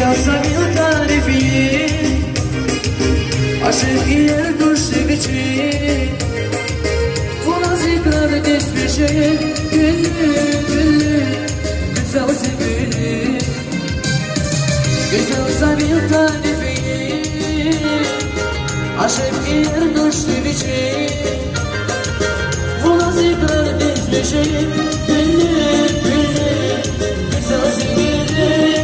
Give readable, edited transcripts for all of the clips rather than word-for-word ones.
Güzel bir tarifi aşık yer düştük için bu nazikler despeşe güllü güzel sevgili güzel bir tarifi aşık yer düştük için bu nazikler despeşe güllü güzel sevgili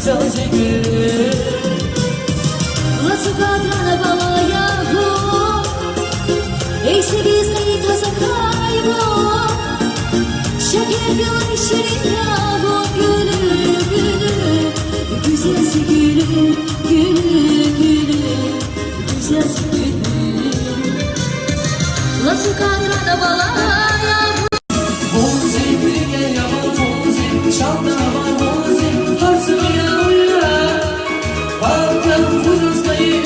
güzel sevgili La sukadrana balayahu Ey sevizneyi taza kaybo Şeker bir şirin yahu Gülü gülü güzel sevgili Gülü gülü güzel sevgili La sukadrana balayahu Muzik bir gel yaman muzik şalda var muzik harsını yanıyor Bazen huzuzlayı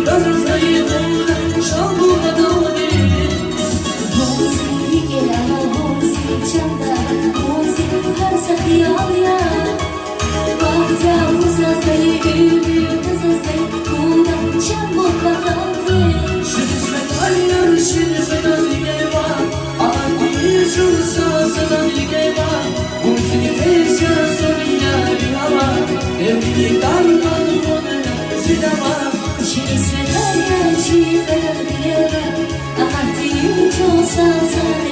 huzuzlayı şal bulmadı değil Muzik gel muzik çanda muzik harsa kıyalya Bazen huzuzlayı huzuzlayı Kudan çambul bakaldı Şirismet aylar şirismet adige var Aman bir şu sazına dige var Muzik teşya sonuyla hava Evlilik darman onu zidama Şirismet aylar şirismet adige var Aman diyim çok sazana